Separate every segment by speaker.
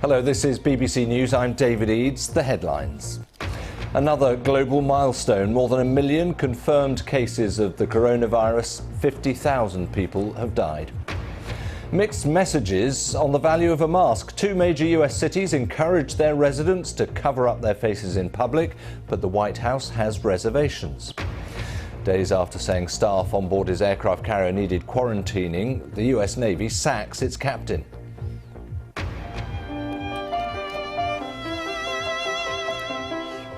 Speaker 1: Hello, this is BBC News. I'm David Eads. The headlines. Another global milestone. More than 1 million confirmed cases of the coronavirus. 50,000 people have died. Mixed messages on the value of a mask. 2 major US cities encourage their residents to cover up their faces in public, but the White House has reservations. Days after saying staff on board his aircraft carrier needed quarantining, the US Navy sacks its captain.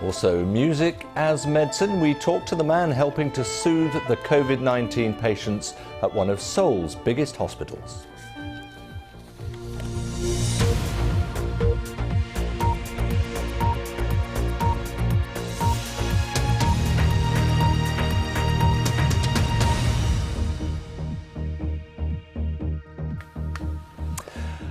Speaker 1: Also, music as medicine. We talk to the man helping to soothe the COVID-19 patients at one of Seoul's biggest hospitals.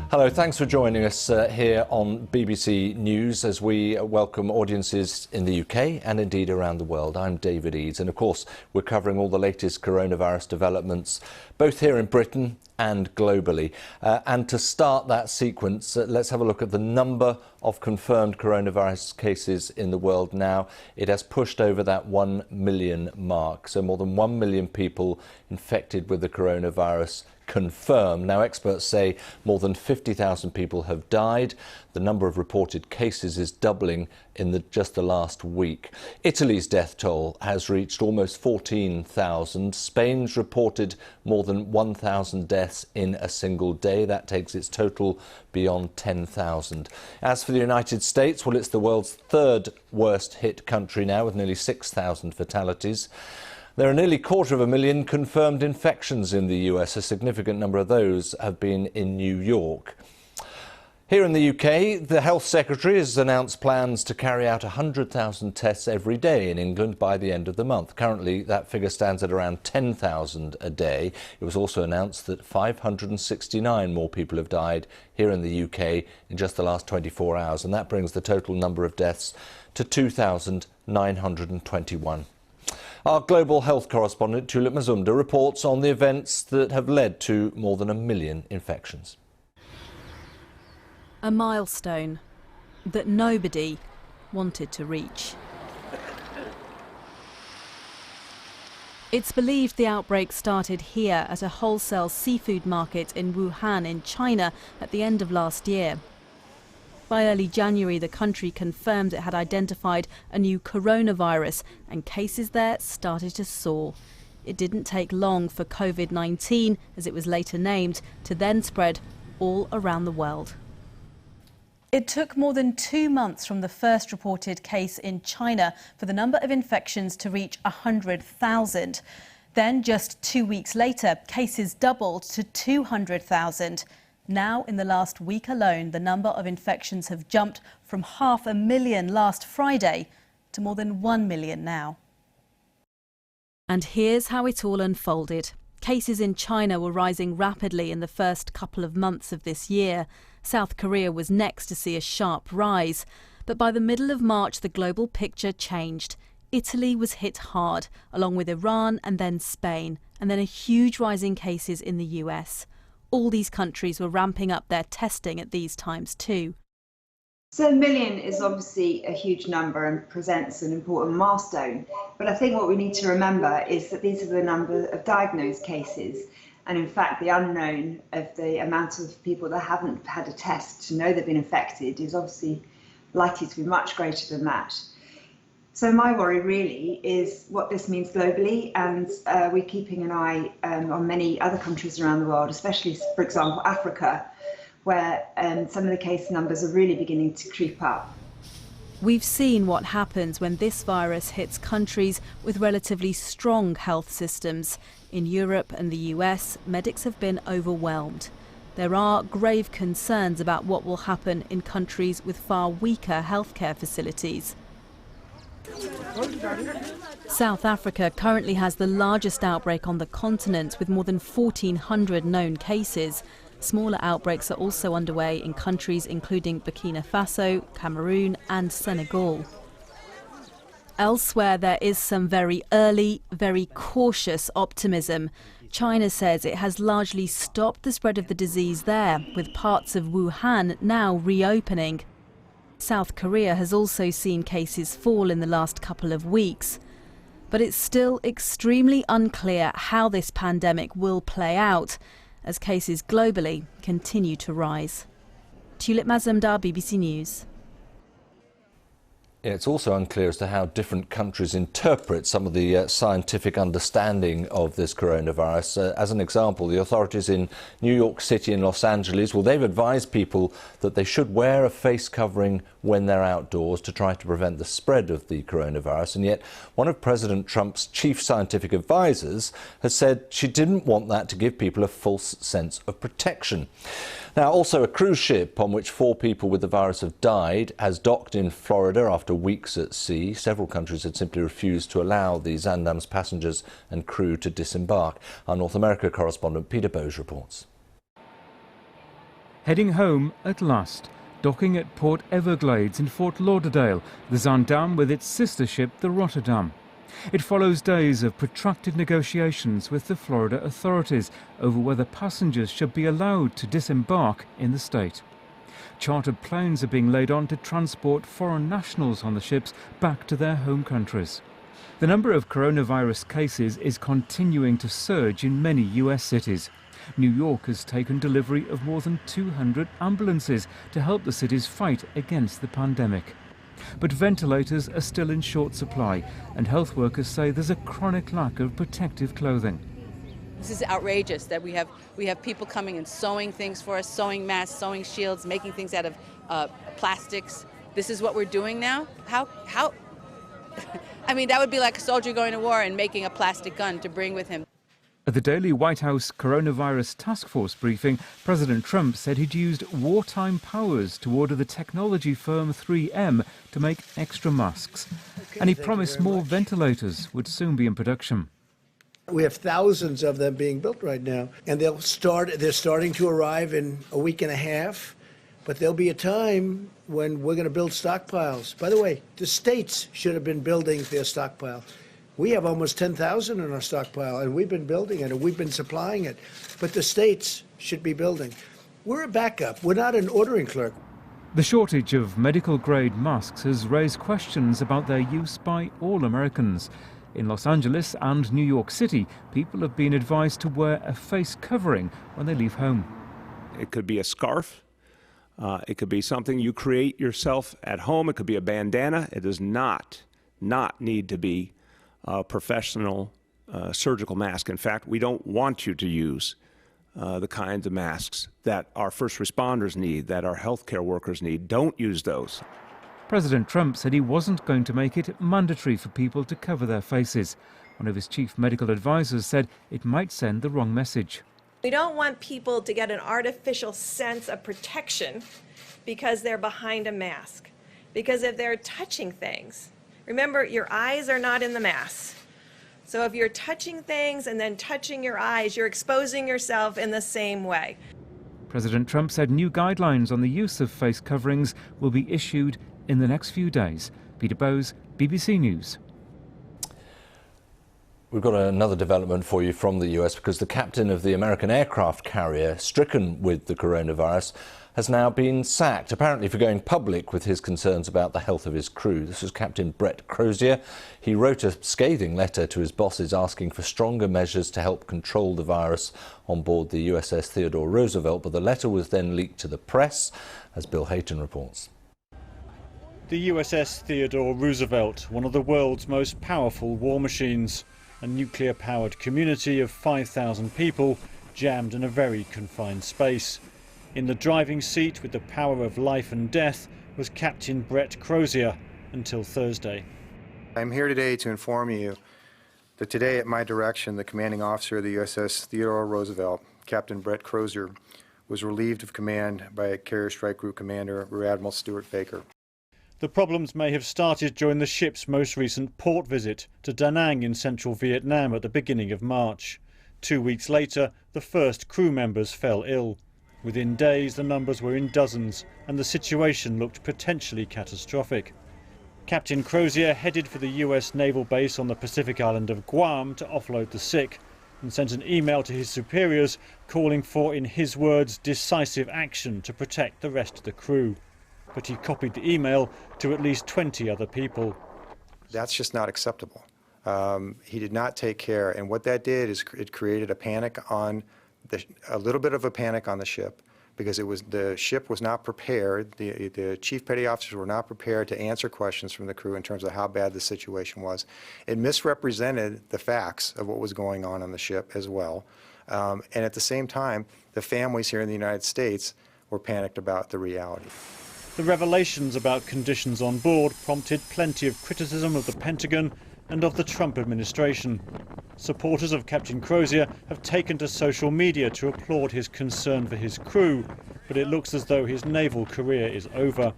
Speaker 1: Hello, thanks for joining us here on BBC News as we welcome audiences in the UK and indeed around the world. I'm David Eads, and of course we're covering all the latest coronavirus developments both here in Britain and globally. And to start that sequence, let's have a look at the number of confirmed coronavirus cases in the world now. It has pushed over that 1 million mark, so more than 1 million people infected with the coronavirus confirmed. Now, experts say more than 50,000 people have died. The number of reported cases is doubling in just the last week. Italy's death toll has reached almost 14,000. Spain's reported more than 1,000 deaths in a single day. That takes its total beyond 10,000. As for the United States, well, it's the world's third worst hit country now with nearly 6,000 fatalities. There are nearly 250,000 confirmed infections in the US. A significant number of those have been in New York. Here in the UK, the Health Secretary has announced plans to carry out 100,000 tests every day in England by the end of the month. Currently, that figure stands at around 10,000 a day. It was also announced that 569 more people have died here in the UK in just the last 24 hours, and that brings the total number of deaths to 2,921. Our global health correspondent, Tulip Mazumdar, reports on the events that have led to more than 1 million infections.
Speaker 2: A milestone that nobody wanted to reach. It's believed the outbreak started here at a wholesale seafood market in Wuhan in China at the end of last year. By early January, the country confirmed it had identified a new coronavirus, and cases there started to soar. It didn't take long for COVID-19, as it was later named, to then spread all around the world. It took more than 2 months from the first reported case in China for the number of infections to reach 100,000. Then, just 2 weeks later, cases doubled to 200,000. Now, in the last week alone, the number of infections have jumped from 500,000 last Friday to more than 1 million now. And here's how it all unfolded. Cases in China were rising rapidly in the first couple of months of this year. South Korea was next to see a sharp rise. But by the middle of March, the global picture changed. Italy was hit hard, along with Iran and then Spain, and then a huge rise in cases in the US. All these countries were ramping up their testing at these times too.
Speaker 3: So 1 million is obviously a huge number and presents an important milestone. But I think what we need to remember is that these are the number of diagnosed cases. And in fact, the unknown of the amount of people that haven't had a test to know they've been infected is obviously likely to be much greater than that. So my worry really is what this means globally, and we're keeping an eye on many other countries around the world, especially, for example, Africa, where some of the case numbers are really beginning to creep up.
Speaker 2: We've seen what happens when this virus hits countries with relatively strong health systems. In Europe and the US, medics have been overwhelmed. There are grave concerns about what will happen in countries with far weaker healthcare facilities. South Africa currently has the largest outbreak on the continent, with more than 1,400 known cases. Smaller outbreaks are also underway in countries including Burkina Faso, Cameroon and Senegal. Elsewhere, there is some very early, very cautious optimism. China says it has largely stopped the spread of the disease there, with parts of Wuhan now reopening. South Korea has also seen cases fall in the last couple of weeks. But it's still extremely unclear how this pandemic will play out as cases globally continue to rise. Tulip Mazumdar, BBC News.
Speaker 1: It's also unclear as to how different countries interpret some of the scientific understanding of this coronavirus. As an example, the authorities in New York City and Los Angeles, well, they've advised people that they should wear a face covering when they're outdoors to try to prevent the spread of the coronavirus. And yet one of President Trump's chief scientific advisors has said she didn't want that to give people a false sense of protection. Now, also a cruise ship on which 4 people with the virus have died has docked in Florida after weeks at sea. Several countries had simply refused to allow the Zaandam's passengers and crew to disembark. Our North America correspondent Peter Bowes reports.
Speaker 4: Heading home at last, docking at Port Everglades in Fort Lauderdale, the Zaandam with its sister ship, the Rotterdam. It follows days of protracted negotiations with the Florida authorities over whether passengers should be allowed to disembark in the state. Chartered planes are being laid on to transport foreign nationals on the ships back to their home countries. The number of coronavirus cases is continuing to surge in many US cities. New York has taken delivery of more than 200 ambulances to help the city's fight against the pandemic. But ventilators are still in short supply, and health workers say there's a chronic lack of protective clothing.
Speaker 5: This is outrageous that we have people coming and sewing things for us, sewing masks, sewing shields, making things out of plastics. This is what we're doing now? How? I mean, that would be like a soldier going to war and making a plastic gun to bring with him.
Speaker 4: At the daily White House Coronavirus Task Force briefing, President Trump said he'd used wartime powers to order the technology firm 3M to make extra masks. And he promised more ventilators would soon be in production.
Speaker 6: We have thousands of them being built right now, and they're starting to arrive in a week and a half. But there'll be a time when we're going to build stockpiles. By the way, the states should have been building their stockpile. We have almost 10,000 in our stockpile, and we've been building it, and we've been supplying it. But the states should be building. We're a backup. We're not an ordering clerk.
Speaker 4: The shortage of medical-grade masks has raised questions about their use by all Americans. In Los Angeles and New York City, people have been advised to wear a face covering when they leave home.
Speaker 7: It could be a scarf. It could be something you create yourself at home. It could be a bandana. It does not need to be a professional surgical mask. In fact, we don't want you to use the kinds of masks that our first responders need, that our healthcare workers need. Don't use those.
Speaker 4: President Trump said he wasn't going to make it mandatory for people to cover their faces. One of his chief medical advisors said it might send the wrong message.
Speaker 8: We don't want people to get an artificial sense of protection because they're behind a mask. Because if they're touching things, remember, your eyes are not in the mask. So if you're touching things and then touching your eyes, you're exposing yourself in the same way.
Speaker 4: President Trump said new guidelines on the use of face coverings will be issued in the next few days. Peter Bowes, BBC News.
Speaker 1: We've got another development for you from the US because the captain of the American aircraft carrier stricken with the coronavirus has now been sacked, apparently for going public with his concerns about the health of his crew. This was Captain Brett Crozier. He wrote a scathing letter to his bosses asking for stronger measures to help control the virus on board the USS Theodore Roosevelt, but the letter was then leaked to the press, as Bill Hayton reports.
Speaker 9: The USS Theodore Roosevelt, one of the world's most powerful war machines. A nuclear-powered community of 5,000 people jammed in a very confined space. In the driving seat with the power of life and death was Captain Brett Crozier until Thursday.
Speaker 10: I'm here today to inform you that today, at my direction, the commanding officer of the USS Theodore Roosevelt, Captain Brett Crozier, was relieved of command by Carrier Strike Group Commander Rear Admiral Stuart Baker.
Speaker 9: The problems may have started during the ship's most recent port visit to Da Nang in central Vietnam at the beginning of March. 2 weeks later, the first crew members fell ill. Within days, the numbers were in dozens, and the situation looked potentially catastrophic. Captain Crozier headed for the US naval base on the Pacific island of Guam to offload the sick and sent an email to his superiors calling for, in his words, decisive action to protect the rest of the crew. But he copied the email to at least 20 other people.
Speaker 10: That's just not acceptable. He did not take care, and what that did is it created a little bit of a panic on the ship, because the ship was not prepared. The chief petty officers were not prepared to answer questions from the crew in terms of how bad the situation was. It misrepresented the facts of what was going on the ship as well. And at the same time, the families here in the United States were panicked about the reality.
Speaker 9: The revelations about conditions on board prompted plenty of criticism of the Pentagon and of the Trump administration. Supporters of Captain Crozier have taken to social media to applaud his concern for his crew, but it looks as though his naval career is over.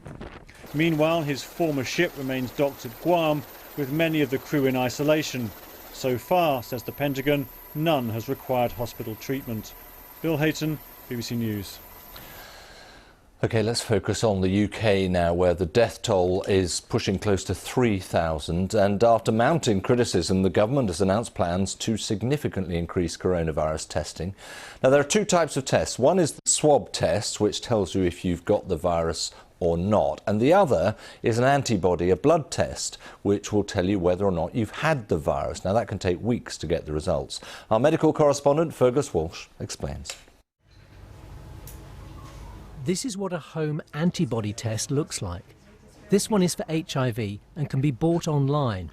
Speaker 9: Meanwhile, his former ship remains docked at Guam, with many of the crew in isolation. So far, says the Pentagon, none has required hospital treatment. Bill Hayton, BBC News.
Speaker 1: OK, let's focus on the UK now, where the death toll is pushing close to 3,000. And after mounting criticism, the government has announced plans to significantly increase coronavirus testing. Now, there are two types of tests. One is the swab test, which tells you if you've got the virus or not. And the other is an antibody, a blood test, which will tell you whether or not you've had the virus. Now, that can take weeks to get the results. Our medical correspondent, Fergus Walsh, explains.
Speaker 11: This is what a home antibody test looks like. This one is for HIV and can be bought online.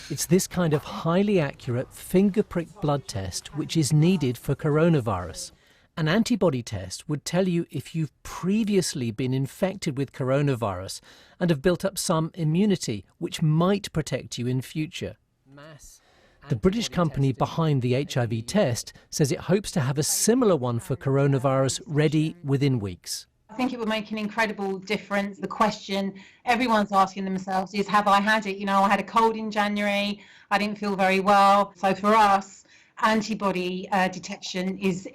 Speaker 11: It's this kind of highly accurate finger prick blood test which is needed for coronavirus. An antibody test would tell you if you've previously been infected with coronavirus and have built up some immunity which might protect you in future. The British company behind the HIV test says it hopes to have a similar one for coronavirus ready within weeks.
Speaker 12: I think it would make an incredible difference. The question everyone's asking themselves is, have I had it? You know, I had a cold in January, I didn't feel very well. So for us, antibody detection is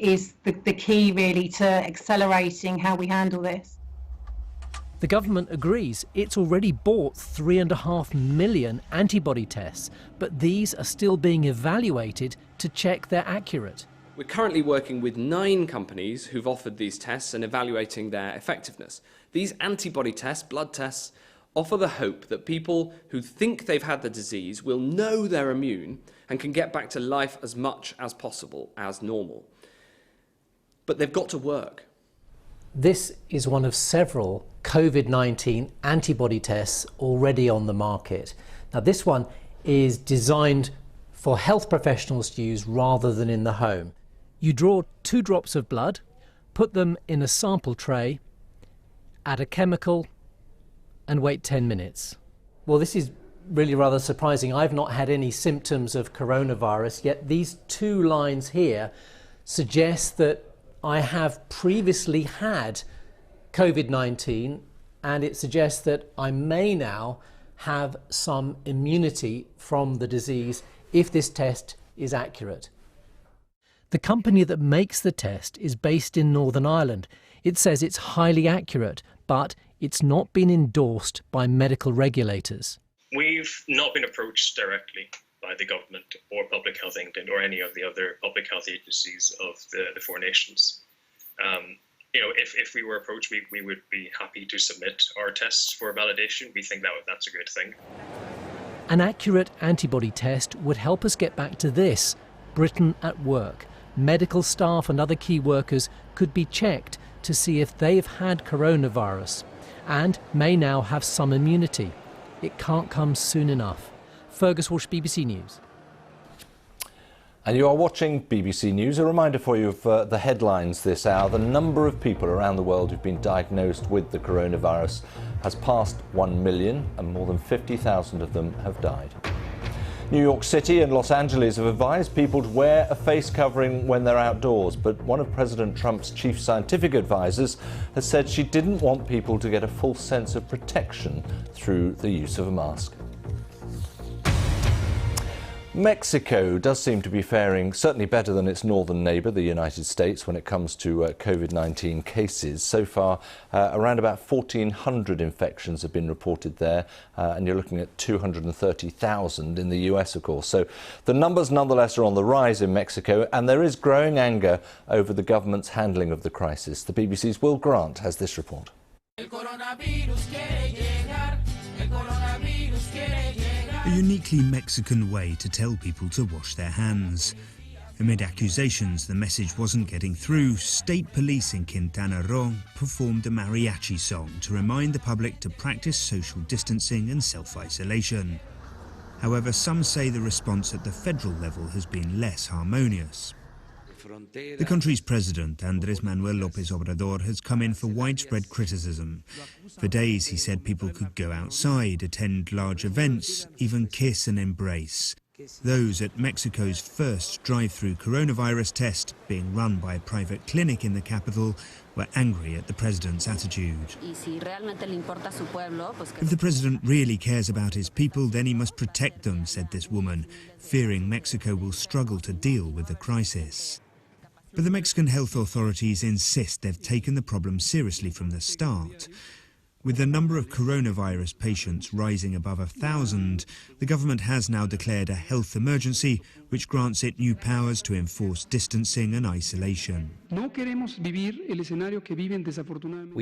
Speaker 12: the key really to accelerating how we handle this.
Speaker 11: The government agrees it's already bought 3.5 million antibody tests, but these are still being evaluated to check they're accurate.
Speaker 13: We're currently working with 9 companies who've offered these tests and evaluating their effectiveness. These antibody tests, blood tests, offer the hope that people who think they've had the disease will know they're immune and can get back to life as much as possible as normal. But they've got to work.
Speaker 11: This is one of several COVID-19 antibody tests already on the market. Now, this one is designed for health professionals to use rather than in the home. You draw 2 drops of blood, put them in a sample tray, add a chemical, and wait 10 minutes. Well, this is really rather surprising. I've not had any symptoms of coronavirus, yet these 2 lines here suggest that I have previously had COVID-19, and it suggests that I may now have some immunity from the disease if this test is accurate. The company that makes the test is based in Northern Ireland. It says it's highly accurate, but it's not been endorsed by medical regulators.
Speaker 14: We've not been approached directly by the government or Public Health England or any of the other public health agencies of the 4 nations. You know, if we were approached, we would be happy to submit our tests for validation. We think that's a good thing.
Speaker 11: An accurate antibody test would help us get back to this: Britain at work. Medical staff and other key workers could be checked to see if they've had coronavirus and may now have some immunity. It can't come soon enough. Fergus Walsh, BBC News.
Speaker 1: And you are watching BBC News. A reminder for you of the headlines this hour. The number of people around the world who've been diagnosed with the coronavirus has passed 1 million, and more than 50,000 of them have died. New York City and Los Angeles have advised people to wear a face covering when they're outdoors, but one of President Trump's chief scientific advisors has said she didn't want people to get a false sense of protection through the use of a mask. Mexico does seem to be faring certainly better than its northern neighbour, the United States, when it comes to COVID-19 cases. So far, around about 1,400 infections have been reported there, and you're looking at 230,000 in the US, of course. So the numbers nonetheless are on the rise in Mexico, and there is growing anger over the government's handling of the crisis. The BBC's Will Grant has this report.
Speaker 15: A uniquely Mexican way to tell people to wash their hands. Amid accusations the message wasn't getting through, state police in Quintana Roo performed a mariachi song to remind the public to practice social distancing and self-isolation. However, some say the response at the federal level has been less harmonious. The country's president, Andrés Manuel López Obrador, has come in for widespread criticism. For days, he said people could go outside, attend large events, even kiss and embrace. Those at Mexico's first drive-through coronavirus test, being run by a private clinic in the capital, were angry at the president's attitude. If the president really cares about his people, then he must protect them, said this woman, fearing Mexico will struggle to deal with the crisis. But the Mexican health authorities insist they've taken the problem seriously from the start. With the number of coronavirus patients rising above 1,000, the government has now declared a health emergency, which grants it new powers to enforce distancing and isolation.
Speaker 16: We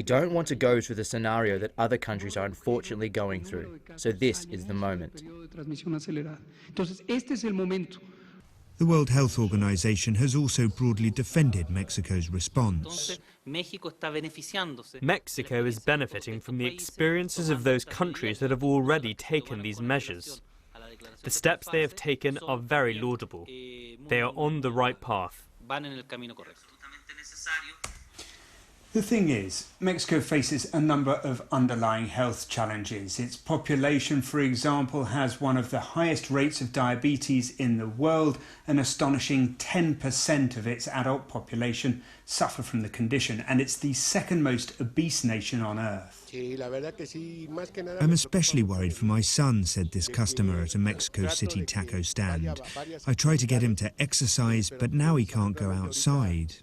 Speaker 16: don't want to go through the scenario that other countries are unfortunately going through, so this is the moment.
Speaker 15: The World Health Organization has also broadly defended Mexico's response.
Speaker 17: Mexico is benefiting from the experiences of those countries that have already taken these measures. The steps they have taken are very laudable. They are on the right path.
Speaker 18: The thing is, Mexico faces a number of underlying health challenges. Its population, for example, has one of the highest rates of diabetes in the world. An astonishing 10% of its adult population suffer from the condition, and it's the second most obese nation on earth.
Speaker 15: I'm especially worried for my son, said this customer at a Mexico City taco stand. I try to get him to exercise, but now he can't go outside.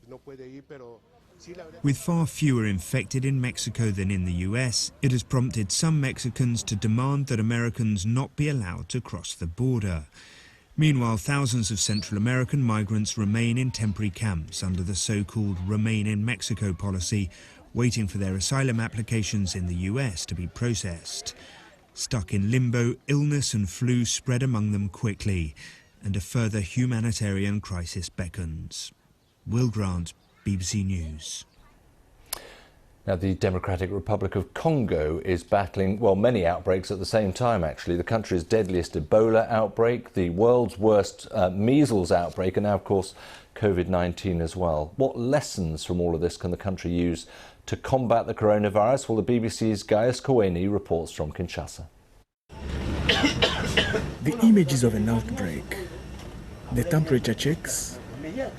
Speaker 15: With far fewer infected in Mexico than in the US, it has prompted some Mexicans to demand that Americans not be allowed to cross the border. Meanwhile, thousands of Central American migrants remain in temporary camps under the so-called Remain in Mexico policy, waiting for their asylum applications in the US to be processed. Stuck in limbo, illness and flu spread among them quickly, and a further humanitarian crisis beckons. Will Grant, BBC News.
Speaker 1: Now, the Democratic Republic of Congo is battling, well, many outbreaks at the same time, actually. The country's deadliest Ebola outbreak, the world's worst measles outbreak, and now, of course, COVID-19 as well. What lessons from all of this can the country use to combat the coronavirus? Well, the BBC's Gaius Koueni reports from Kinshasa.
Speaker 19: The images of an outbreak, the temperature checks,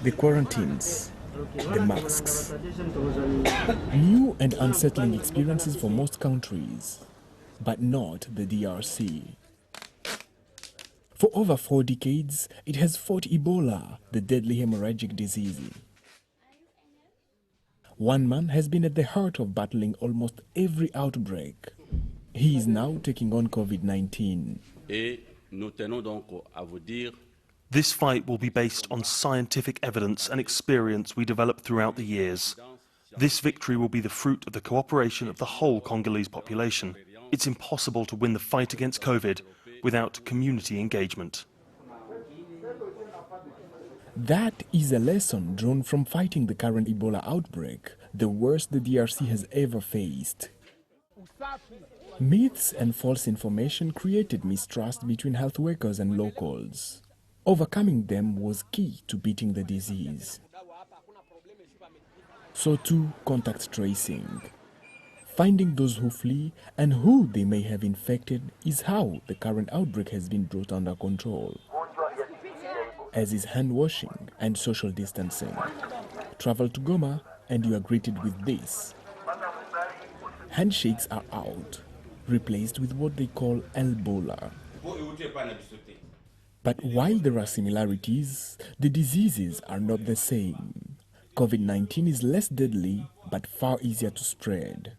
Speaker 19: the quarantines, the masks. New and unsettling experiences for most countries, but not the DRC. For over 4 decades, it has fought Ebola, the deadly hemorrhagic disease. One man has been at the heart of battling almost every outbreak. He is now taking on COVID-19.
Speaker 20: This fight will be based on scientific evidence and experience we developed throughout the years. This victory will be the fruit of the cooperation of the whole Congolese population. It's impossible to win the fight against COVID without community engagement.
Speaker 19: That is a lesson drawn from fighting the current Ebola outbreak, the worst the DRC has ever faced. Myths and false information created mistrust between health workers and locals. Overcoming them was key to beating the disease. So too, contact tracing. Finding those who flee and who they may have infected is how the current outbreak has been brought under control, as is hand washing and social distancing. Travel to Goma and you are greeted with this. Handshakes are out, replaced with what they call Ebola. But while there are similarities, the diseases are not the same. COVID-19 is less deadly, but far easier to spread.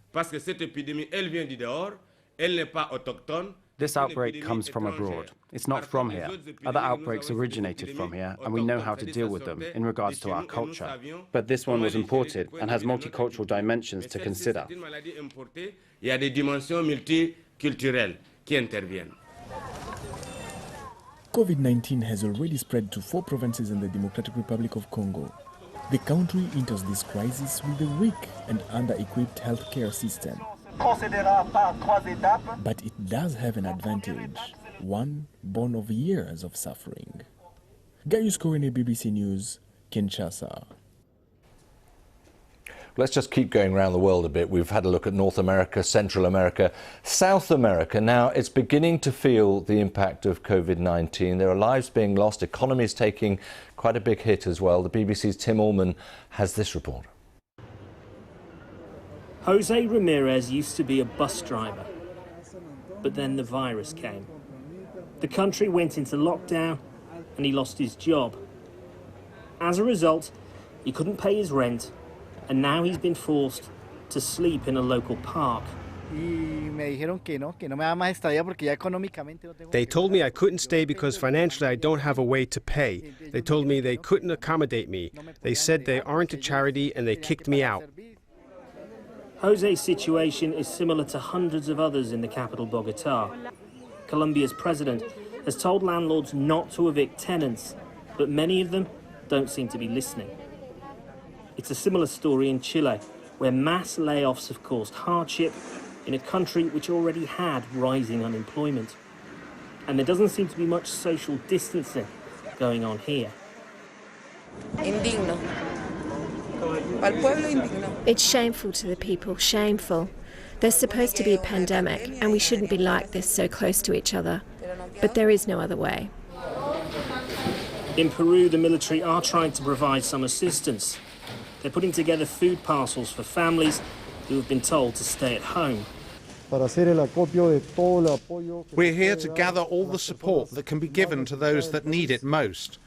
Speaker 21: This outbreak comes from abroad. It's not from here. Other outbreaks originated from here, and we know how to deal with them in regards to our culture. But this one was imported and has multicultural dimensions to consider.
Speaker 19: COVID-19 has already spread to 4 provinces in the Democratic Republic of Congo. The country enters this crisis with a weak and under-equipped healthcare system. But it does have an advantage, one born of years of suffering. Gaius Kowene, BBC News, Kinshasa.
Speaker 1: Let's just keep going around the world a bit. We've had a look at North America, Central America, South America. Now it's beginning to feel the impact of COVID-19. There are lives being lost, economies taking quite a big hit as well. The BBC's Tim Allman has this report.
Speaker 22: Jose Ramirez used to be a bus driver, but then the virus came. The country went into lockdown and he lost his job. As a result, he couldn't pay his rent, and now he's been forced to sleep in a local park.
Speaker 23: They told me I couldn't stay because financially I don't have a way to pay. They told me they couldn't accommodate me. They said they aren't a charity and they kicked me out.
Speaker 22: Jose's situation is similar to hundreds of others in the capital, Bogotá. Colombia's president has told landlords not to evict tenants, but many of them don't seem to be listening. It's a similar story in Chile, where mass layoffs have caused hardship in a country which already had rising unemployment. And there doesn't seem to be much social distancing going on here.
Speaker 24: Indigno. Al pueblo indigno. It's shameful to the people, shameful. There's supposed to be a pandemic, and we shouldn't be like this so close to each other. But there is no other way.
Speaker 22: In Peru, the military are trying to provide some assistance. They're putting together food parcels for families who have been told to stay at home.
Speaker 25: We're here to gather all the support that can be given to those that need it most.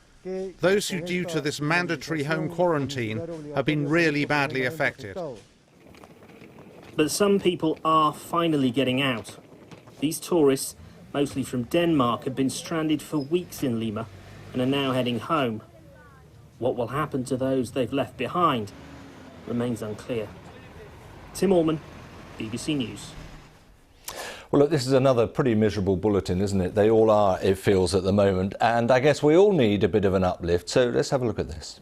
Speaker 25: Those who, due to this mandatory home quarantine, have been really badly affected.
Speaker 22: But some people are finally getting out. These tourists, mostly from Denmark, have been stranded for weeks in Lima and are now heading home. What will happen to those they've left behind remains unclear. Tim Allman, BBC News.
Speaker 1: Well, look, this is another pretty miserable bulletin, isn't it? They all are, it feels, at the moment. And I guess we all need a bit of an uplift. So let's have a look at this.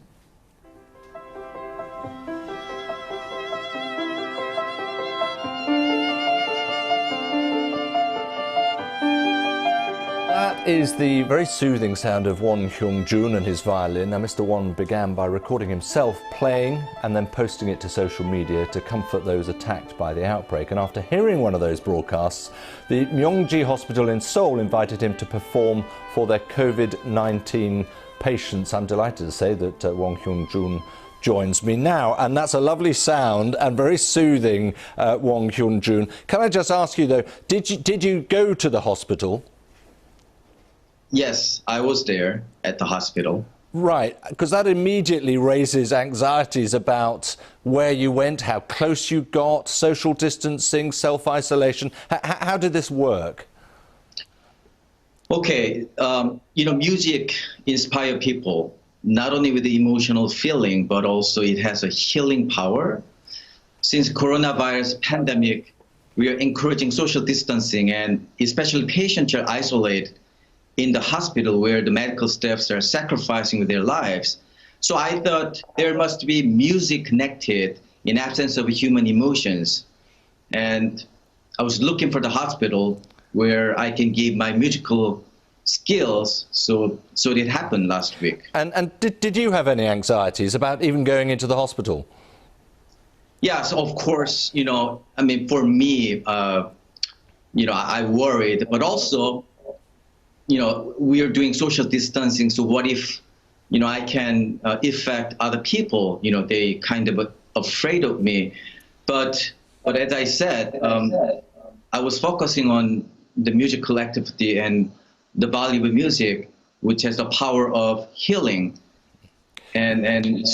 Speaker 1: That is the very soothing sound of Won Hyung-jun and his violin. Now, Mr. Won began by recording himself playing and then posting it to social media to comfort those attacked by the outbreak. And after hearing one of those broadcasts, the Myongji Hospital in Seoul invited him to perform for their COVID-19 patients. I'm delighted to say that Won Hyung-jun joins me now, and that's a lovely sound and very soothing, Won Hyung-jun. Can I just ask you, though, did you go to the hospital?
Speaker 26: Yes, I was there at the hospital.
Speaker 1: Right, because that immediately raises anxieties about where you went, how close you got, social distancing, self-isolation. How did this work?
Speaker 26: Okay, music inspires people, not only with the emotional feeling, but also it has a healing power. Since coronavirus pandemic, we are encouraging social distancing, and especially patients are isolated in the hospital where the medical staffs are sacrificing their lives. So I thought there must be music connected in absence of human emotions. And I was looking for the hospital where I can give my musical skills. So it happened last week.
Speaker 1: And did you have any anxieties about even going into the hospital?
Speaker 26: Yes, of course, for me, I worried, but also, we are doing social distancing. So what if, I can affect other people? They kind of afraid of me. But as I said, I was focusing on the musical activity and the value of music, which has the power of healing. And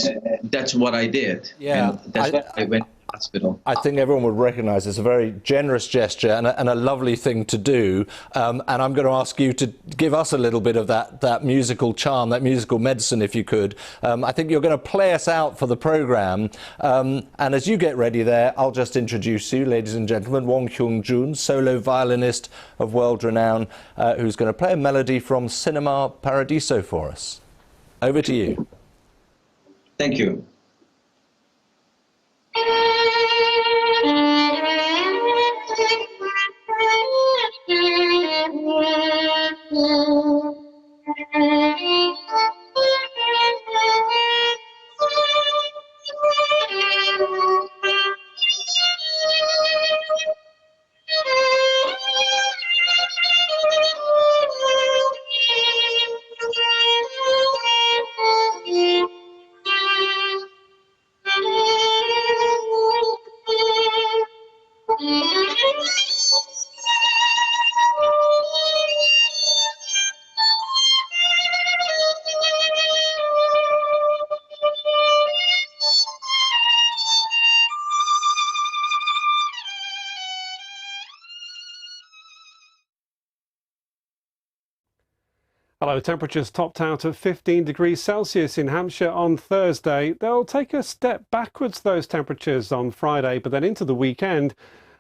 Speaker 26: that's what I did.
Speaker 1: Yeah,
Speaker 26: and that's why I went to the hospital.
Speaker 1: I think everyone would recognise it's a very generous gesture and a lovely thing to do. And I'm going to ask you to give us a little bit of that musical charm, that musical medicine, if you could. I think you're going to play us out for the programme. And as you get ready there, I'll just introduce you, ladies and gentlemen, Wong Hyung-jun, solo violinist of world renown, who's going to play a melody from Cinema Paradiso for us. Over to you.
Speaker 26: Thank you.
Speaker 2: Hello, temperatures topped out at 15 degrees Celsius in Hampshire on Thursday. They'll take a step backwards, those temperatures, on Friday, but then into the weekend,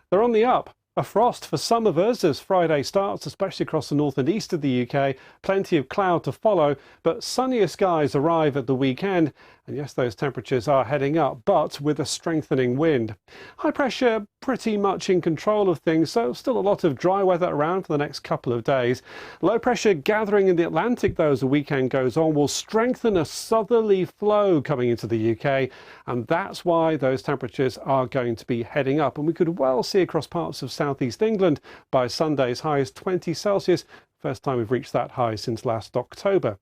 Speaker 2: they're on the up. A frost for some of us as Friday starts, especially across the north and east of the UK. Plenty of cloud to follow, but sunnier skies arrive at the weekend. And yes, those temperatures are heading up, but with a strengthening wind. High pressure pretty much in control of things, so still a lot of dry weather around for the next couple of days. Low pressure gathering in the Atlantic, though, as the weekend goes on, will strengthen a southerly flow coming into the UK, and that's why those temperatures are going to be heading up. And we could well see across parts of southeast England by Sunday's high as 20 Celsius. First time we've reached that high since last October.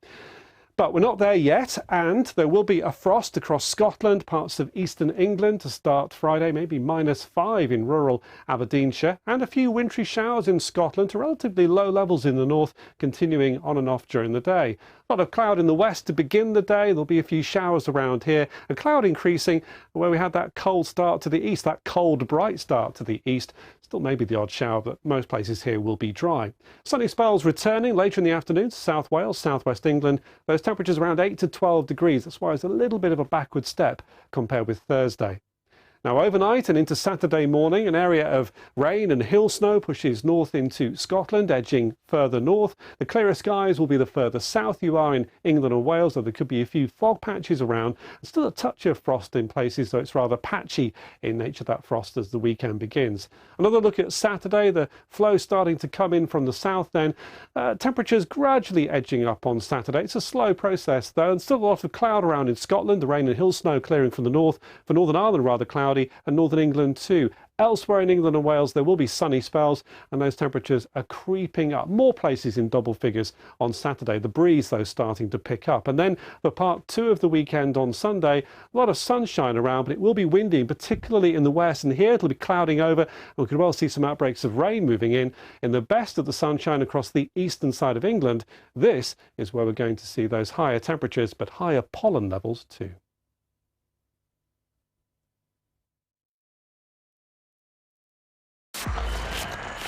Speaker 2: But we're not there yet, and there will be a frost across Scotland, parts of eastern England to start Friday, maybe -5 in rural Aberdeenshire, and a few wintry showers in Scotland to relatively low levels in the north, continuing on and off during the day. A lot of cloud in the west to begin the day. There'll be a few showers around here, and cloud increasing where we had that cold start to the east, that cold, bright start to the east. Still maybe the odd shower, but most places here will be dry. Sunny spells returning later in the afternoon to South Wales, southwest England. Those temperatures around 8 to 12 degrees. That's why it's a little bit of a backward step compared with Thursday. Now, overnight and into Saturday morning, an area of rain and hill snow pushes north into Scotland, edging further north. The clearer skies will be the further south you are in England and Wales, though there could be a few fog patches around. And still a touch of frost in places, though it's rather patchy in nature, that frost, as the weekend begins. Another look at Saturday, the flow starting to come in from the south then. Temperatures gradually edging up on Saturday. It's a slow process, though, and still a lot of cloud around in Scotland. The rain and hill snow clearing from the north. For Northern Ireland, rather cloudy, and Northern England too. Elsewhere in England and Wales, there will be sunny spells, and those temperatures are creeping up. More places in double figures on Saturday. The breeze, though, starting to pick up. And then for part two of the weekend on Sunday, a lot of sunshine around, but it will be windy, particularly in the west. And here it'll be clouding over, and we could well see some outbreaks of rain moving in the best of the sunshine across the eastern side of England. This is where we're going to see those higher temperatures, but higher pollen levels too.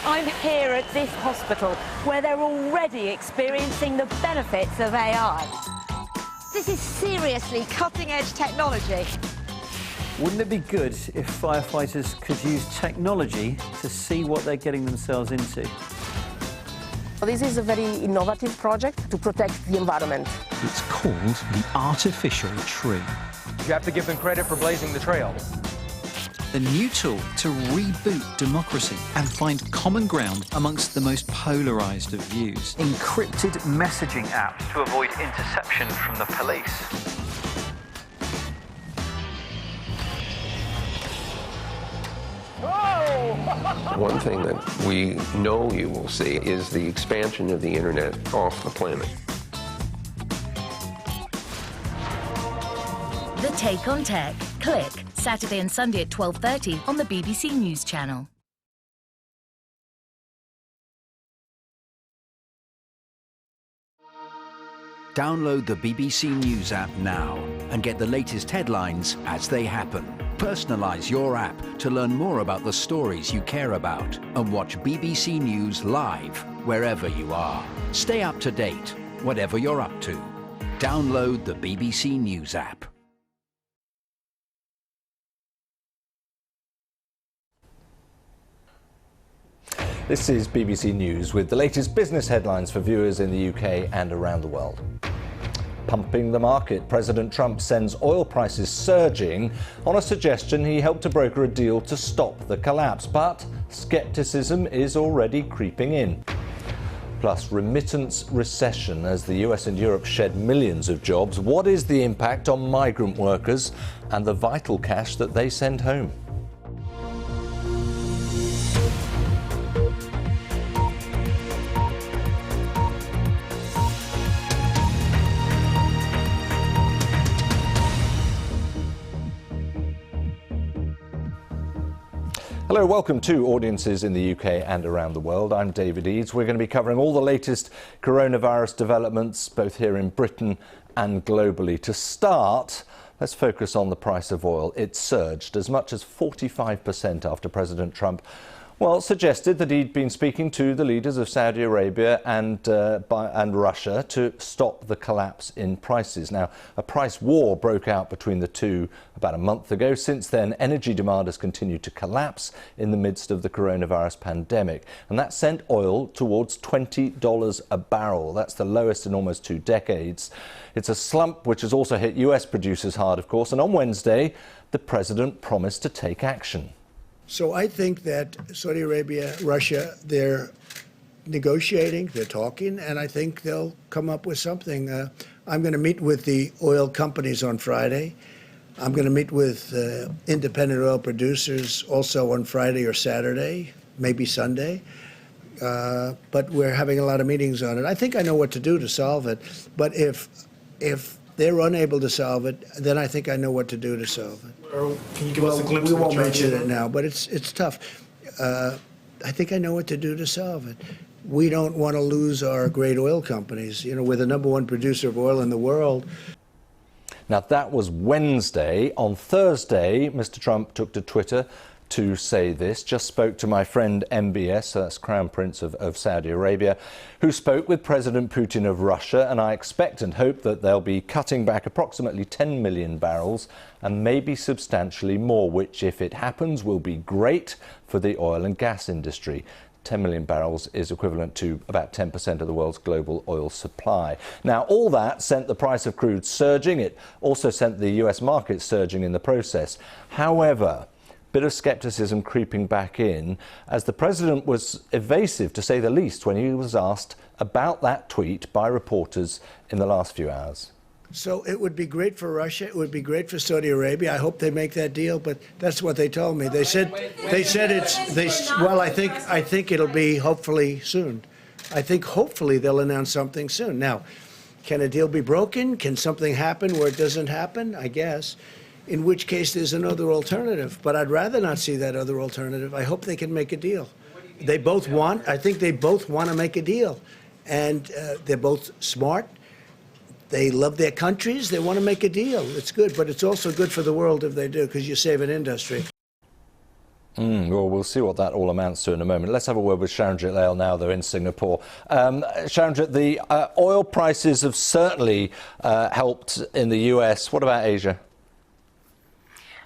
Speaker 3: I'm here at this hospital where they're already experiencing the benefits of AI. This is seriously cutting-edge technology.
Speaker 5: Wouldn't it be good if firefighters could use technology to see what they're getting themselves into?
Speaker 6: This is a very innovative project to protect the environment.
Speaker 7: It's called the artificial tree.
Speaker 8: You have to give them credit for blazing the trail.
Speaker 7: The new tool to reboot democracy and find common ground amongst the most polarised of views.
Speaker 27: Encrypted messaging apps to avoid interception from the police.
Speaker 28: One thing that we know you will see is the expansion of the internet off the planet.
Speaker 29: The Take on Tech. Click. Saturday and Sunday at 12:30 on the BBC News Channel.
Speaker 4: Download the BBC News app now and get the latest headlines as they happen. Personalise your app to learn more about the stories you care about and watch BBC News live wherever you are. Stay up to date, whatever you're up to. Download the BBC News app.
Speaker 1: This is BBC News with the latest business headlines for viewers in the UK and around the world. Pumping the market, President Trump sends oil prices surging on a suggestion he helped to broker a deal to stop the collapse. But scepticism is already creeping in. Plus, remittance recession as the US and Europe shed millions of jobs. What is the impact on migrant workers and the vital cash that they send home? Hello, welcome to audiences in the UK and around the world. I'm David Eads. We're going to be covering all the latest coronavirus developments, both here in Britain and globally. To start, let's focus on the price of oil. It surged as much as 45% after President Trump suggested that he'd been speaking to the leaders of Saudi Arabia and Russia to stop the collapse in prices. Now, a price war broke out between the two about a month ago. Since then, energy demand has continued to collapse in the midst of the coronavirus pandemic, and that sent oil towards $20 a barrel. That's the lowest in almost 2 decades. It's a slump which has also hit US producers hard, of course, and on Wednesday, the president promised to take action.
Speaker 9: So I think that Saudi Arabia, Russia, they're negotiating, they're talking, and I think they'll come up with something. I'm going to meet with the oil companies on Friday. I'm going to meet with independent oil producers also on Friday or Saturday, maybe Sunday. But we're having a lot of meetings on it. I think I know what to do to solve it. But if they're unable to solve it, then I think I know what to do to solve it.
Speaker 10: Can you give us a glimpse
Speaker 9: we
Speaker 10: of what
Speaker 9: won't
Speaker 10: you're
Speaker 9: mention
Speaker 10: doing?
Speaker 9: it now, but it's tough. I think I know what to do to solve it. We don't want to lose our great oil companies. You know, we're the #1 producer of oil in the world.
Speaker 1: Now, that was Wednesday. On Thursday, Mr. Trump took to Twitter to say this. Just spoke to my friend MBS, that's Crown Prince of Saudi Arabia, who spoke with President Putin of Russia, and I expect and hope that they'll be cutting back approximately 10 million barrels and maybe substantially more, which, if it happens, will be great for the oil and gas industry. 10 million barrels is equivalent to about 10% of the world's global oil supply. Now, all that sent the price of crude surging. It also sent the US market surging in the process. However, bit of scepticism creeping back in as the president was evasive, to say the least, when he was asked about that tweet by reporters in the last few hours.
Speaker 9: So it would be great for Russia. It would be great for Saudi Arabia. I hope they make that deal, but that's what they told me. They said well, I think it'll be hopefully soon. I think hopefully they'll announce something soon. Now, can a deal be broken? Can something happen where it doesn't happen? I guess. In which case there's another alternative. But I'd rather not see that other alternative. I hope they can make a deal. I think they both want to make a deal. And they're both smart. They love their countries. They want to make a deal. It's good, but it's also good for the world if they do, because you save an industry.
Speaker 1: Well, we'll see what that all amounts to in a moment. Let's have a word with Sharanjit Lail now, though, in Singapore. Sharanjit, the oil prices have certainly helped in the US. What about Asia?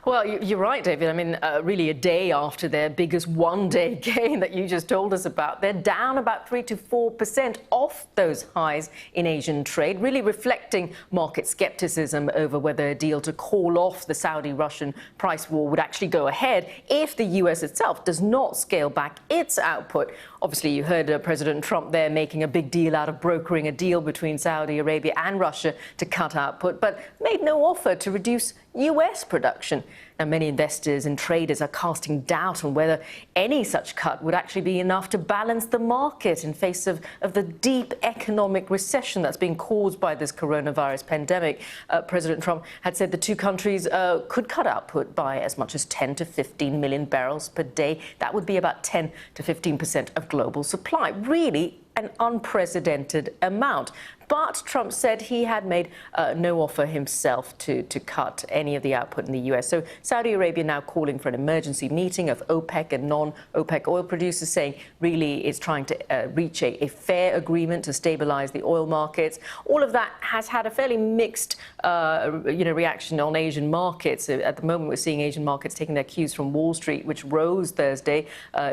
Speaker 11: Well, you're right, David. I mean, really a day after their biggest one-day gain that you just told us about, they're down about 3 to 4% off those highs in Asian trade, really reflecting market skepticism over whether a deal to call off the Saudi-Russian price war would actually go ahead if the US itself does not scale back its output. Obviously, you heard President Trump there making a big deal out of brokering a deal between Saudi Arabia and Russia to cut output, but made no offer to reduce US production. Now, many investors and traders are casting doubt on whether any such cut would actually be enough to balance the market in face of the deep economic recession that's being caused by this coronavirus pandemic. President Trump had said the two countries could cut output by as much as 10 to 15 million barrels per day. That would be about 10 to 15% of global supply. Really an unprecedented amount. But Trump said he had made no offer himself to cut any of the output in the US. So Saudi Arabia now calling for an emergency meeting of OPEC and non-OPEC oil producers, saying really it's trying to reach a fair agreement to stabilize the oil markets. All of that has had a fairly mixed reaction on Asian markets. At the moment, we're seeing Asian markets taking their cues from Wall Street, which rose Thursday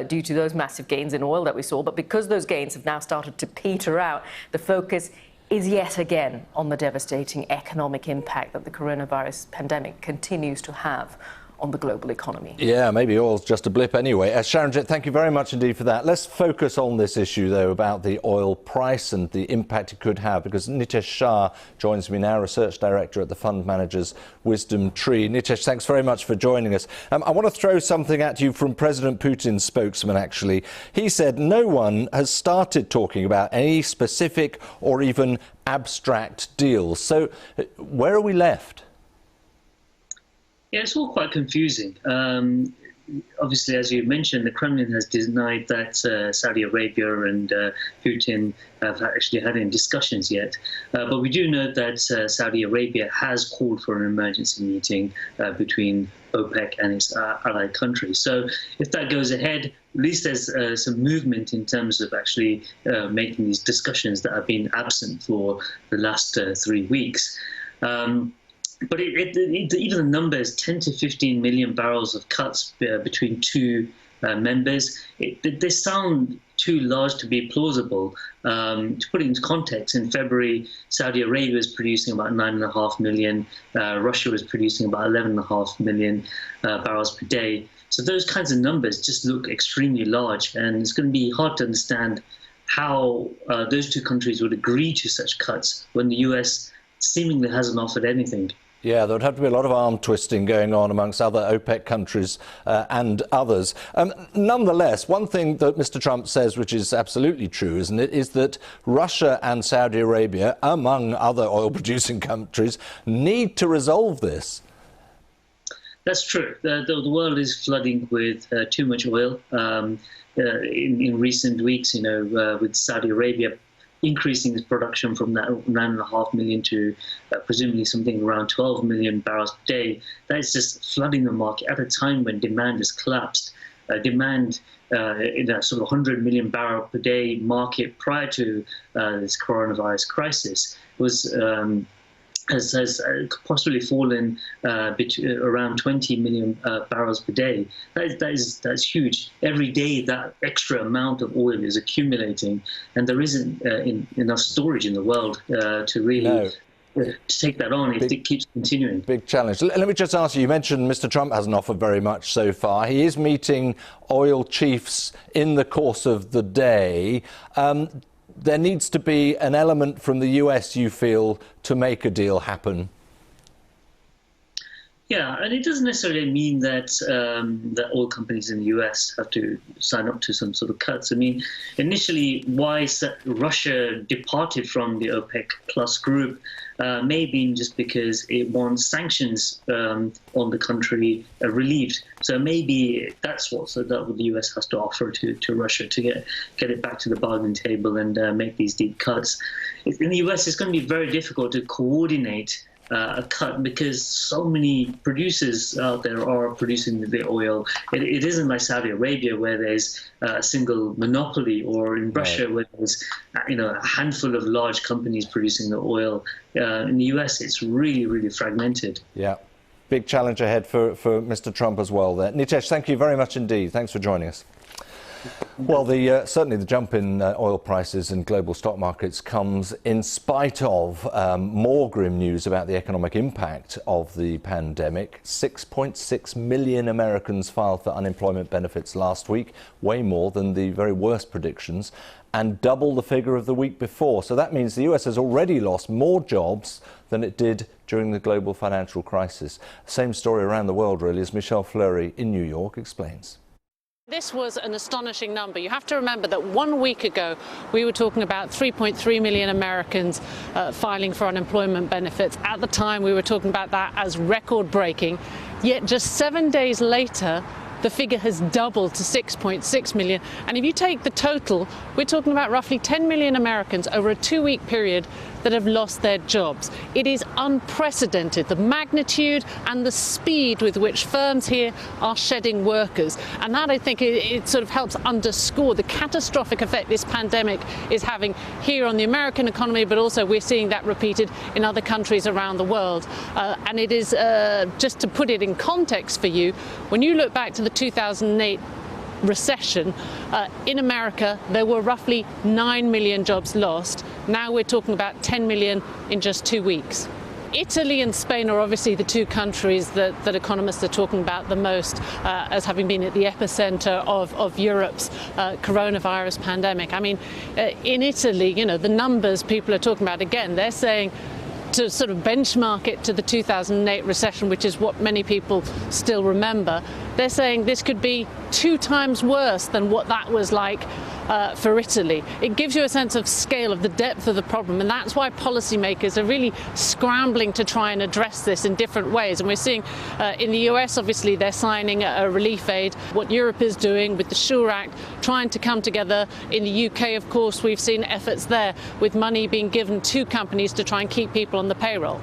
Speaker 11: due to those massive gains in oil that we saw. But because those gains have now started to peter out, the focus is yet again on the devastating economic impact that the coronavirus pandemic continues to have on the global economy.
Speaker 1: Yeah, maybe oil's just a blip anyway. Sharonjit, thank you very much indeed for that. Let's focus on this issue, though, about the oil price and the impact it could have, because Nitesh Shah joins me now, Research Director at the fund managers Wisdom Tree. Nitesh, thanks very much for joining us. I want to throw something at you from President Putin's spokesman, actually. He said no one has started talking about any specific or even abstract deals. So where are we left?
Speaker 10: Yeah, it's all quite confusing. Obviously, as you mentioned, the Kremlin has denied that Saudi Arabia and Putin have actually had any discussions yet. But we do know that Saudi Arabia has called for an emergency meeting between OPEC and its allied countries. So if that goes ahead, at least there's some movement in terms of actually making these discussions that have been absent for the last 3 weeks. But even the numbers, 10 to 15 million barrels of cuts between two members, they sound too large to be plausible. To put it into context, in February, Saudi Arabia was producing about 9.5 million. Russia was producing about 11.5 million barrels per day. So those kinds of numbers just look extremely large, and it's going to be hard to understand how those two countries would agree to such cuts when the US seemingly hasn't offered anything.
Speaker 1: Yeah, there would have to be a lot of arm twisting going on amongst other OPEC countries and others. Nonetheless, one thing that Mr. Trump says, which is absolutely true, isn't it, is that Russia and Saudi Arabia, among other oil-producing countries, need to resolve this.
Speaker 10: That's true. The world is flooding with too much oil. In recent weeks, with Saudi Arabia increasing its production from that 9.5 million to presumably something around 12 million barrels per day. That is just flooding the market at a time when demand has collapsed. Demand in that sort of 100 million barrel per day market prior to this coronavirus crisis was has possibly fallen around 20 million barrels per day. That's huge. Every day that extra amount of oil is accumulating, and there isn't enough storage in the world to really to take that on if it keeps continuing.
Speaker 1: Big challenge. Let me just ask you, you mentioned Mr. Trump hasn't offered very much so far. He is meeting oil chiefs in the course of the day. There needs to be an element from the US, you feel, to make a deal happen.
Speaker 10: Yeah, and it doesn't necessarily mean that that oil companies in the US have to sign up to some sort of cuts. I mean, initially, why Russia departed from the OPEC Plus group may have been just because it wants sanctions on the country relieved. So maybe that's what the US has to offer to Russia to get it back to the bargaining table and make these deep cuts. In the US, it's going to be very difficult to coordinate a cut because so many producers out there are producing the oil. It isn't like Saudi Arabia where there's a single monopoly, or in Russia where there's a handful of large companies producing the oil. In the US, it's really, really fragmented.
Speaker 1: Yeah, big challenge ahead for Mr. Trump as well there. Nitesh, thank you very much indeed. Thanks for joining us. Well, certainly the jump in oil prices and global stock markets comes in spite of more grim news about the economic impact of the pandemic. 6.6 million Americans filed for unemployment benefits last week, way more than the very worst predictions, and double the figure of the week before. So that means the US has already lost more jobs than it did during the global financial crisis. Same story around the world, really, as Michelle Fleury in New York explains.
Speaker 12: This was an astonishing number. You have to remember that 1 week ago, we were talking about 3.3 million Americans filing for unemployment benefits. At the time, we were talking about that as record-breaking. Yet just 7 days later, the figure has doubled to 6.6 million. And if you take the total, we're talking about roughly 10 million Americans over a 2-week period that have lost their jobs. It is unprecedented, the magnitude and the speed with which firms here are shedding workers. And that, I think, it sort of helps underscore the catastrophic effect this pandemic is having here on the American economy, but also we're seeing that repeated in other countries around the world. And it is, just to put it in context for you, when you look back to the 2008 recession, in America there were roughly 9 million jobs lost. Now we're talking about 10 million in just 2 weeks. Italy and Spain are obviously the two countries that economists are talking about the most as having been at the epicenter of Europe's coronavirus pandemic. I mean, in Italy, you know, the numbers people are talking about, again, they're saying, to sort of benchmark it to the 2008 recession, which is what many people still remember, they're saying this could be 2 times worse than what that was like for Italy. It gives you a sense of scale, of the depth of the problem, and that's why policymakers are really scrambling to try and address this in different ways. And we're seeing in the US, obviously, they're signing a relief aid. What Europe is doing with the SURE Act, trying to come together. In the UK, of course, we've seen efforts there with money being given to companies to try and keep people on the payroll.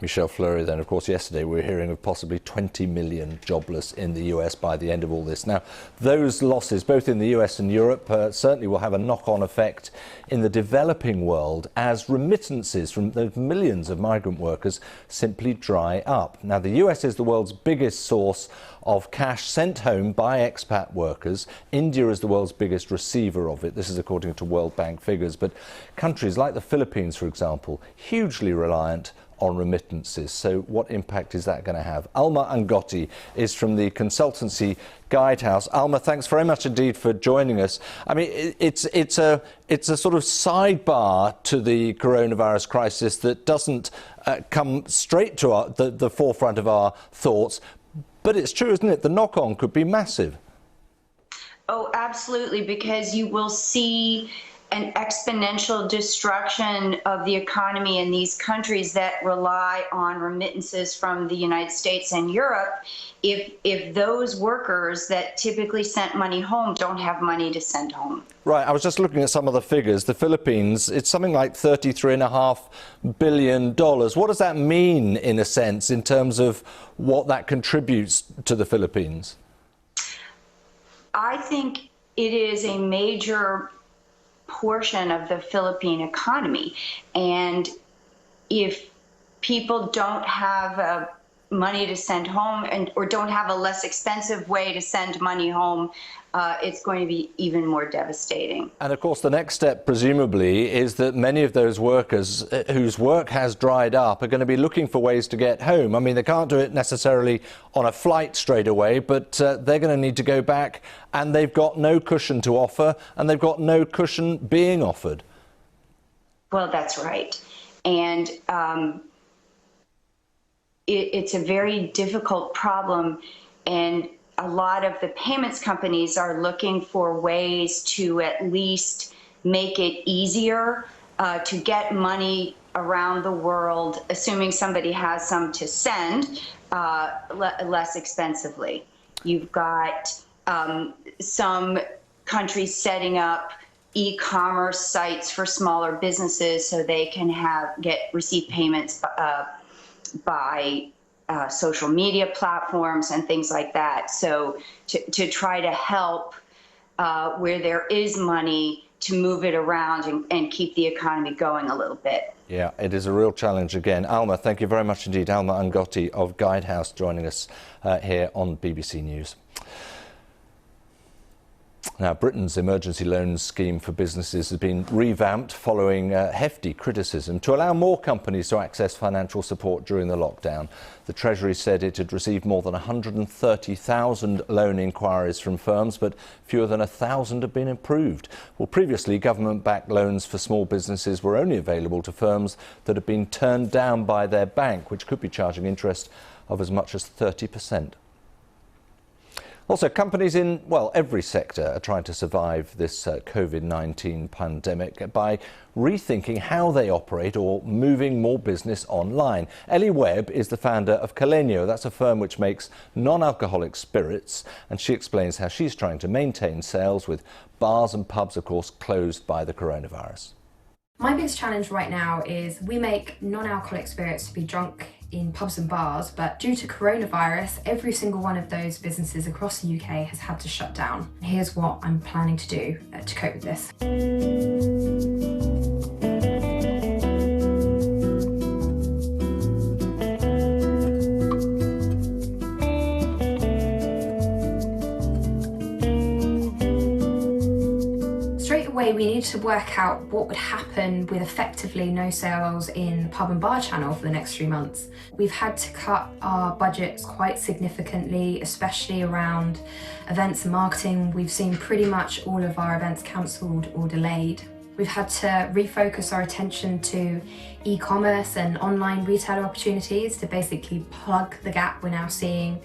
Speaker 1: Michelle Fleury, then, of course, yesterday we were hearing of possibly 20 million jobless in the US by the end of all this. Now, those losses, both in the US and Europe, certainly will have a knock-on effect in the developing world as remittances from those millions of migrant workers simply dry up. Now, the US is the world's biggest source of cash sent home by expat workers. India is the world's biggest receiver of it. This is according to World Bank figures. But countries like the Philippines, for example, hugely reliant on remittances. So what impact is that going to have? Alma Angotti is from the consultancy Guidehouse. Alma, thanks very much indeed for joining us. I mean, it's a sort of sidebar to the coronavirus crisis that doesn't come straight to the forefront of our thoughts. But it's true, isn't it? The knock-on could be massive.
Speaker 13: Oh, absolutely, because you will see an exponential destruction of the economy in these countries that rely on remittances from the United States and Europe if those workers that typically sent money home don't have money to send home.
Speaker 1: Right, I was just looking at some of the figures. The Philippines, it's something like $33.5 billion. What does that mean, in a sense, in terms of what that contributes to the Philippines?
Speaker 13: I think it is a major portion of the Philippine economy, and if people don't have money to send home or don't have a less expensive way to send money home, it's going to be even more devastating.
Speaker 1: And of course the next step presumably is that many of those workers whose work has dried up are going to be looking for ways to get home. I mean, they can't do it necessarily on a flight straight away, but they're going to need to go back, and they've got no cushion to offer, and they've got no cushion being offered.
Speaker 13: Well, that's right. And it's a very difficult problem, and a lot of the payments companies are looking for ways to at least make it easier to get money around the world, assuming somebody has some to send, less expensively. You've got some countries setting up e-commerce sites for smaller businesses so they can receive payments by social media platforms and things like that. So to try to help where there is money to move it around and keep the economy going a little bit.
Speaker 1: Yeah, it is a real challenge again. Alma, thank you very much indeed. Alma Angotti of Guidehouse joining us here on BBC News. Now, Britain's emergency loans scheme for businesses has been revamped following hefty criticism to allow more companies to access financial support during the lockdown. The Treasury said it had received more than 130,000 loan inquiries from firms, but fewer than 1,000 have been approved. Well, previously, government-backed loans for small businesses were only available to firms that had been turned down by their bank, which could be charging interest of as much as 30%. Also, companies in, well, every sector are trying to survive this COVID-19 pandemic by rethinking how they operate or moving more business online. Ellie Webb is the founder of Calenio. That's a firm which makes non-alcoholic spirits, and she explains how she's trying to maintain sales with bars and pubs, of course, closed by the coronavirus.
Speaker 24: My biggest challenge right now is we make non-alcoholic spirits to be drunk in pubs and bars, but due to coronavirus, every single one of those businesses across the UK has had to shut down. Here's what I'm planning to do to cope with this. We need to work out what would happen with effectively no sales in the pub and bar channel for the next 3 months. We've had to cut our budgets quite significantly, especially around events and marketing. We've seen pretty much all of our events cancelled or delayed. We've had to refocus our attention to e-commerce and online retailer opportunities to basically plug the gap we're now seeing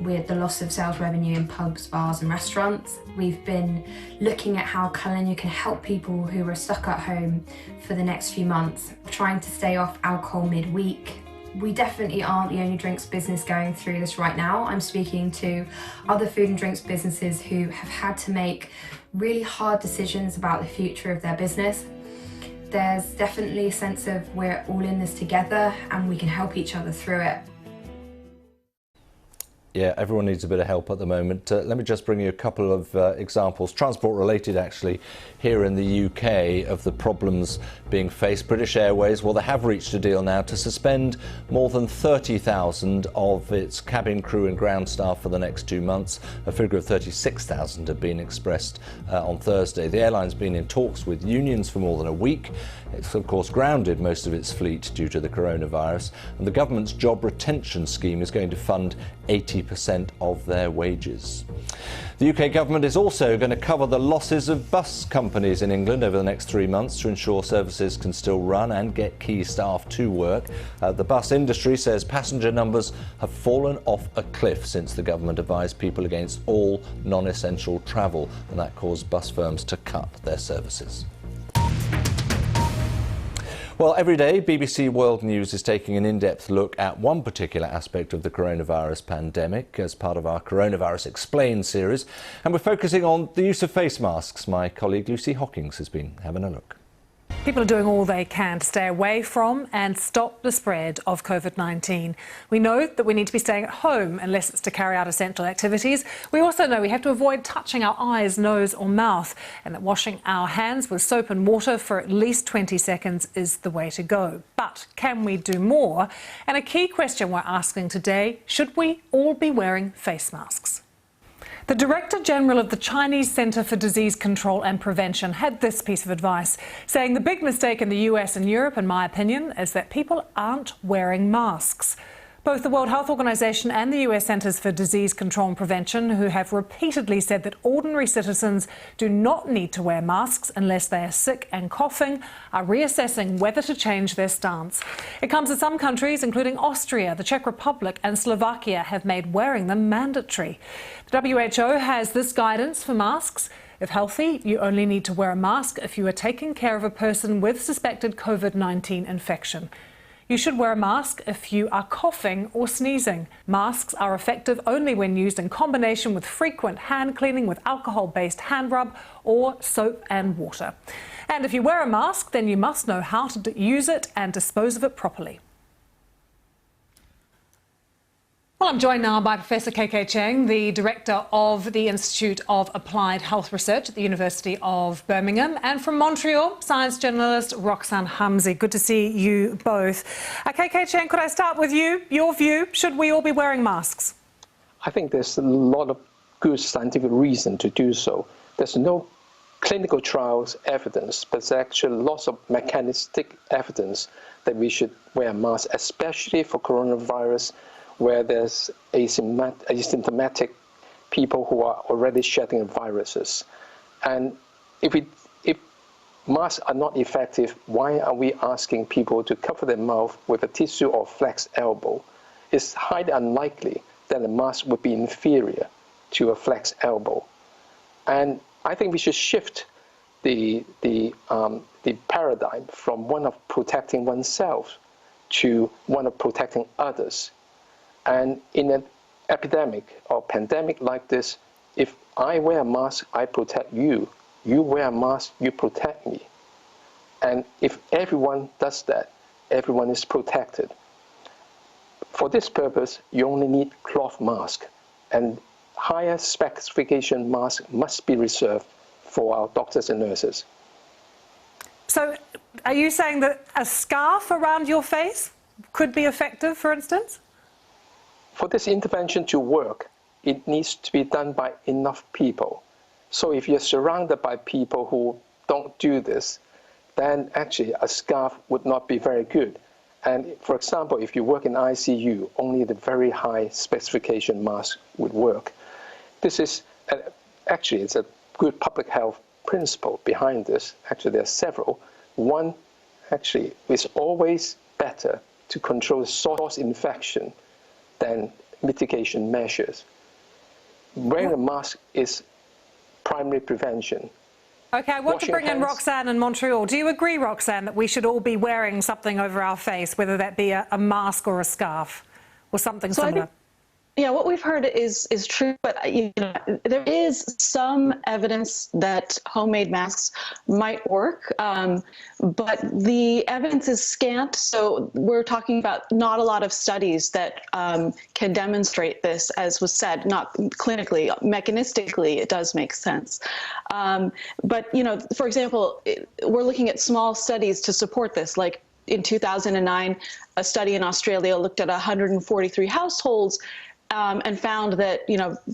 Speaker 24: with the loss of sales revenue in pubs, bars and restaurants. We've been looking at how Kalenya can help people who are stuck at home for the next few months, trying to stay off alcohol midweek. We definitely aren't the only drinks business going through this right now. I'm speaking to other food and drinks businesses who have had to make really hard decisions about the future of their business. There's definitely a sense of we're all in this together and we can help each other through it.
Speaker 1: Yeah, everyone needs a bit of help at the moment. Let me just bring you a couple of examples, transport related actually, here in the UK of the problems being faced. British Airways, well, they have reached a deal now to suspend more than 30,000 of its cabin crew and ground staff for the next 2 months. A figure of 36,000 had been expressed on Thursday. The airline's been in talks with unions for more than a week. It's of course grounded most of its fleet due to the coronavirus, and the government's job retention scheme is going to fund 80% of their wages. The UK government is also going to cover the losses of bus companies in England over the next 3 months to ensure services can still run and get key staff to work. The bus industry says passenger numbers have fallen off a cliff since the government advised people against all non-essential travel, and that caused bus firms to cut their services. Well, every day, BBC World News is taking an in-depth look at one particular aspect of the coronavirus pandemic as part of our Coronavirus Explained series. And we're focusing on the use of face masks. My colleague Lucy Hockings has been having a look.
Speaker 14: People are doing all they can to stay away from and stop the spread of COVID-19. We know that we need to be staying at home unless it's to carry out essential activities. We also know we have to avoid touching our eyes, nose or mouth, and that washing our hands with soap and water for at least 20 seconds is the way to go. But can we do more? And a key question we're asking today, should we all be wearing face masks? The Director General of the Chinese Centre for Disease Control and Prevention had this piece of advice, saying the big mistake in the US and Europe, in my opinion, is that people aren't wearing masks. Both the World Health Organization and the US Centers for Disease Control and Prevention, who have repeatedly said that ordinary citizens do not need to wear masks unless they are sick and coughing, are reassessing whether to change their stance. It comes as some countries, including Austria, the Czech Republic and Slovakia, have made wearing them mandatory. The WHO has this guidance for masks. If healthy, you only need to wear a mask if you are taking care of a person with suspected COVID-19 infection. You should wear a mask if you are coughing or sneezing. Masks are effective only when used in combination with frequent hand cleaning with alcohol-based hand rub or soap and water. And if you wear a mask, then you must know how to use it and dispose of it properly. Well, I'm joined now by Professor KK Cheng, the Director of the Institute of Applied Health Research at the University of Birmingham, and from Montreal, science journalist Roxanne Hamzy. Good to see you both. KK Cheng, could I start with you? Your view, should we all be wearing masks?
Speaker 15: I think there's a lot of good scientific reason to do so. There's no clinical trials evidence, but there's actually lots of mechanistic evidence that we should wear masks, especially for coronavirus, where there's asymptomatic people who are already shedding viruses. And if masks are not effective, why are we asking people to cover their mouth with a tissue or flex elbow? It's highly unlikely that a mask would be inferior to a flex elbow. And I think we should shift the paradigm from one of protecting oneself to one of protecting others. And in an epidemic or pandemic like this, if I wear a mask, I protect you. You wear a mask, you protect me. And if everyone does that, everyone is protected. For this purpose, you only need cloth mask, and higher specification masks must be reserved for our doctors and nurses.
Speaker 14: So are you saying that a scarf around your face could be effective, for instance?
Speaker 15: For this intervention to work, it needs to be done by enough people. So if you're surrounded by people who don't do this, then actually a scarf would not be very good. And for example, if you work in ICU, only the very high specification mask would work. This is, actually, it's a good public health principle behind this. Actually, there are several. One, actually, is always better to control source infection than mitigation measures. Wearing a mask is primary prevention.
Speaker 14: Okay, I want to bring in Roxanne in Montreal. Do you agree, Roxanne, that we should all be wearing something over our face, whether that be a mask or a scarf or something similar?
Speaker 16: Yeah, what we've heard is true, but there is some evidence that homemade masks might work, but the evidence is scant. So we're talking about not a lot of studies that can demonstrate this, as was said, not clinically, mechanistically, it does make sense. But for example, we're looking at small studies to support this, like in 2009, a study in Australia looked at 143 households and found that,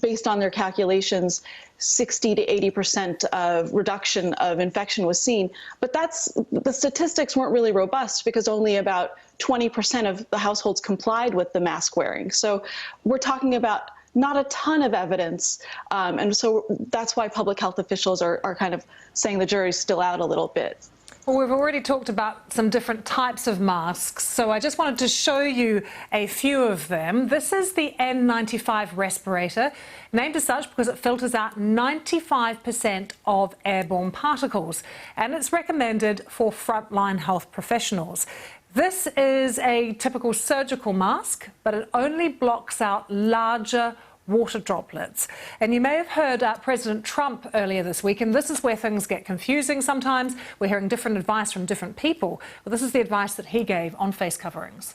Speaker 16: based on their calculations, 60 to 80% of reduction of infection was seen. But the statistics weren't really robust because only about 20% of the households complied with the mask wearing. So we're talking about not a ton of evidence. And so that's why public health officials are kind of saying the jury's still out a little bit.
Speaker 14: Well, we've already talked about some different types of masks, so I just wanted to show you a few of them. This is the N95 respirator, named as such because it filters out 95% of airborne particles, and it's recommended for frontline health professionals. This is a typical surgical mask, but it only blocks out larger water droplets. And you may have heard President Trump earlier this week, and this is where things get confusing sometimes. We're hearing different advice from different people. Well, this is the advice that he gave on face coverings.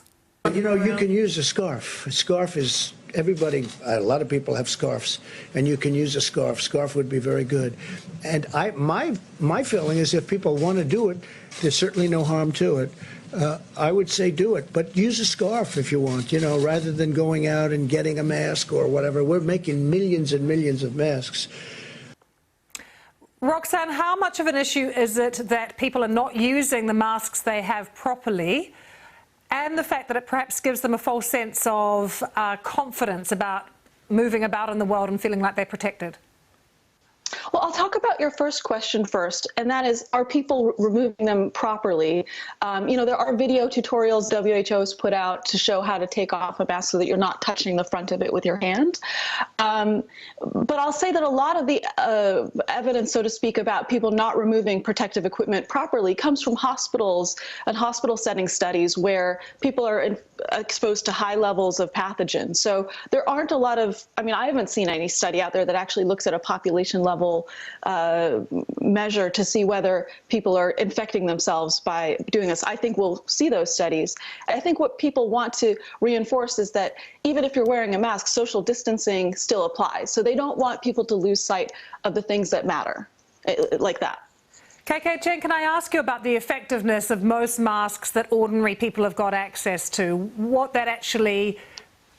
Speaker 9: You can use a scarf. A scarf is, a lot of people have scarves, and you can use a scarf. Scarf would be very good. And my feeling is if people want to do it, there's certainly no harm to it. I would say do it, but use a scarf if you want, rather than going out and getting a mask or whatever. We're making millions and millions of masks.
Speaker 14: Roxanne, how much of an issue is it that people are not using the masks they have properly, and the fact that it perhaps gives them a false sense of confidence about moving about in the world and feeling like they're protected?
Speaker 16: Well, I'll talk about your first question first, and that is, are people removing them properly? There are video tutorials WHO has put out to show how to take off a mask so that you're not touching the front of it with your hand. But I'll say that a lot of the evidence, so to speak, about people not removing protective equipment properly comes from hospitals and hospital setting studies where people are exposed to high levels of pathogens. So there aren't a lot of, I haven't seen any study out there that actually looks at a population level measure to see whether people are infecting themselves by doing this. I think we'll see those studies. I think what people want to reinforce is that even if you're wearing a mask, social distancing still applies. So they don't want people to lose sight of the things that matter, like that.
Speaker 14: KK Chen, can I ask you about the effectiveness of most masks that ordinary people have got access to, what that actually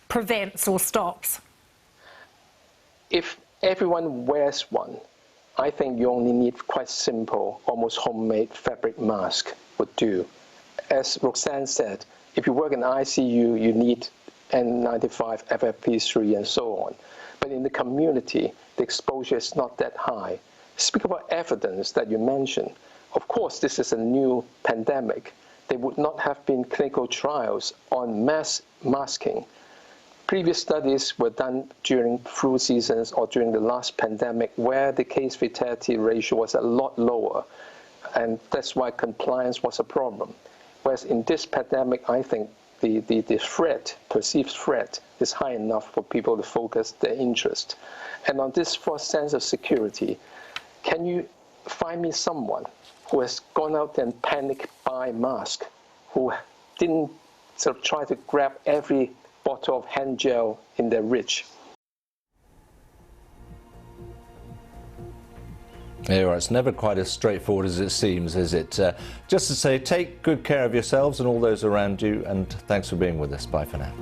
Speaker 14: prevents or stops?
Speaker 15: If everyone wears one, I think you only need quite simple, almost homemade fabric mask would do. As Roxanne said, if you work in ICU, you need N95, FFP3, and so on. But in the community, the exposure is not that high. Speak about evidence that you mentioned. Of course, this is a new pandemic. There would not have been clinical trials on mass masking. Previous studies were done during flu seasons or during the last pandemic where the case fatality ratio was a lot lower, and that's why compliance was a problem. Whereas in this pandemic, I think the threat, perceived threat, is high enough for people to focus their interest. And on this false sense of security, can you find me someone who has gone out and panic buy mask, who didn't sort of try to grab every bottle of hand gel in their reach.
Speaker 1: Yeah, right. It's never quite as straightforward as it seems, is it? Just to say, take good care of yourselves and all those around you, and thanks for being with us. Bye for now.